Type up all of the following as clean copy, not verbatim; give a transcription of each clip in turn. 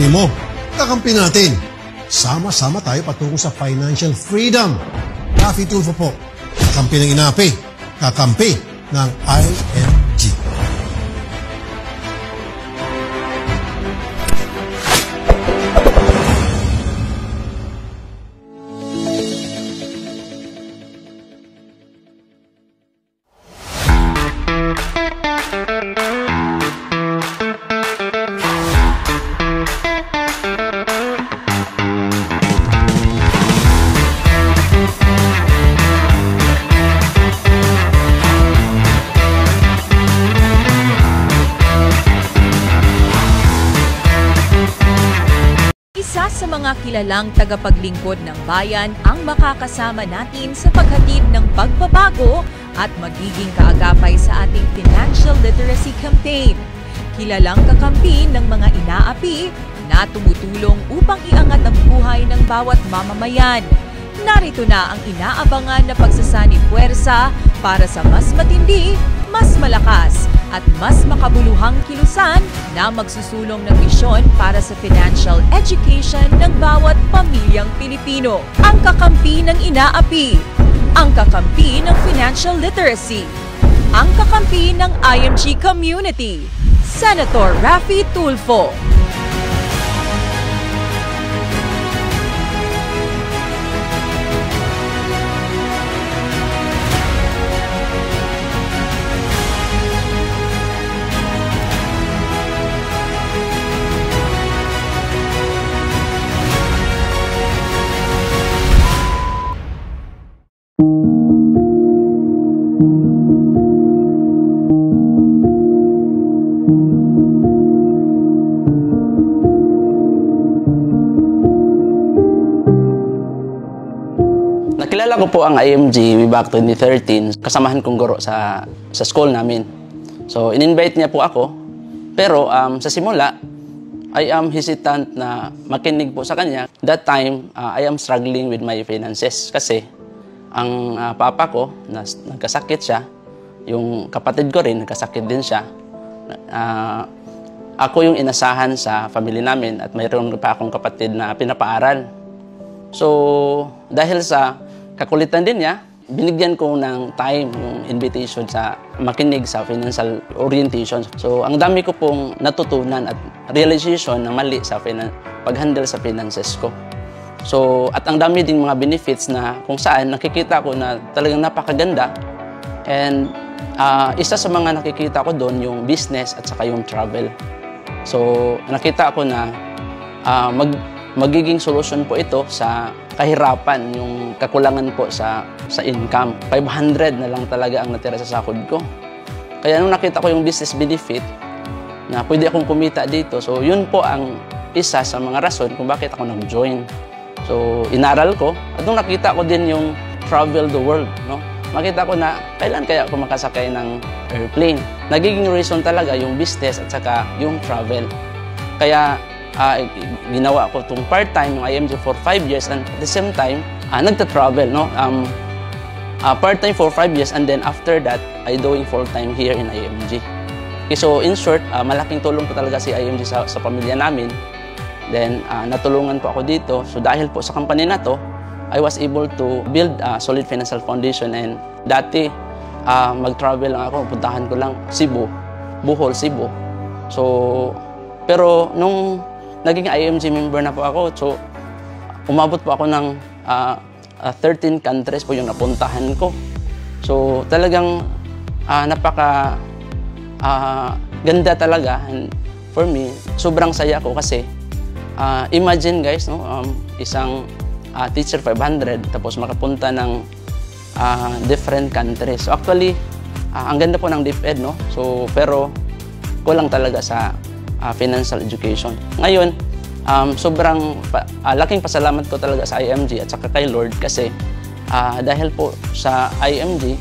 kakampi mo. Kakampi natin. Sama-sama tayo patungo sa financial freedom. Raffy Tulfo po. Kakampi ng INAPI. Kakampi ng IMG. Isa sa mga kilalang tagapaglingkod ng bayan ang makakasama natin sa paghatid ng pagbabago at magiging kaagapay sa ating financial literacy campaign. Kilalang kakampi ng mga inaapi na tumutulong upang iangat ang buhay ng bawat mamamayan. Narito na ang inaabangan na pagsasanib puwersa para sa mas matindi, mas malakas at mas makabuluhang kilusan na magsusulong ng misyon para sa financial education ng bawat pamilyang Pilipino. Ang kakampi ng inaapi, ang kakampi ng financial literacy, ang kakampi ng IMG community, Senator Raffy Tulfo. Nakilala ko po ang IMG way back 2013. Kasamahan kong guro sa school namin. So, in-invite niya po ako. Pero sa simula, I am hesitant na makinig po sa kanya. That time, I am struggling with my finances. Kasi ang papa ko, nagkasakit siya. Yung kapatid ko rin, nagkasakit din siya. Ako yung inasahan sa family namin at mayroon pa akong kapatid na pinapaaral. So, dahil sa kakulitan din niya, binigyan ko ng time yung invitation sa makinig sa financial orientation. So, ang dami ko pong natutunan at realization na mali sa pag-handle sa finances ko. So, at ang dami din mga benefits na kung saan nakikita ko na talagang napakaganda. And isa sa mga nakikita ko doon yung business at saka yung travel. So, nakita ko na magiging solusyon po ito sa kahirapan, yung kakulangan po sa income. 500 na lang talaga ang natira sa sahod ko. Kaya nung nakita ko yung business benefit na pwede akong kumita dito, so yun po ang isa sa mga rason kung bakit ako nag-join. So inaral ko at nung nakita ko din yung travel the world, no? Makita ko na kailan kaya ako makasakay ng airplane. Nagiging reason talaga yung business at saka yung travel. Kaya ginawa ko itong part-time yung IMG for 5 years and at the same time, nagta-travel, no? Part-time for 5 years and then after that, I doing full-time here in IMG. Okay, so in short, malaking tulong po talaga si IMG sa pamilya namin. Then, natulungan po ako dito. So dahil po sa company na to, I was able to build a solid financial foundation and dati, mag-travel lang ako, puntahan ko lang Cebu, Bohol, Cebu. So, pero nung naging IMG member na po ako, so umabot po ako ng 13 countries po yung napuntahan ko. So talagang napaka ganda talaga, and for me, sobrang saya ko kasi imagine guys, no, isang teacher 500 tapos makapunta ng different countries. So actually, ang ganda po ng DepEd, no? So pero kulang talaga sa financial education. Ngayon, sobrang laking pasalamat ko talaga sa IMG at saka kay Lord kasi dahil po sa IMG,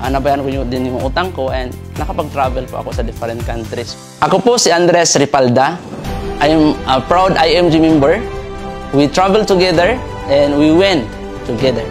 nabayaran ko din yung utang ko and nakapag-travel po ako sa different countries. Ako po si Andres Ripalda. I am a proud IMG member. We travel together and we win together.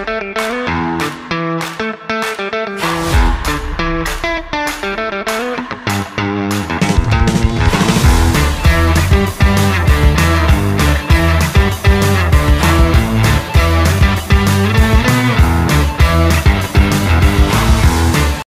Bye!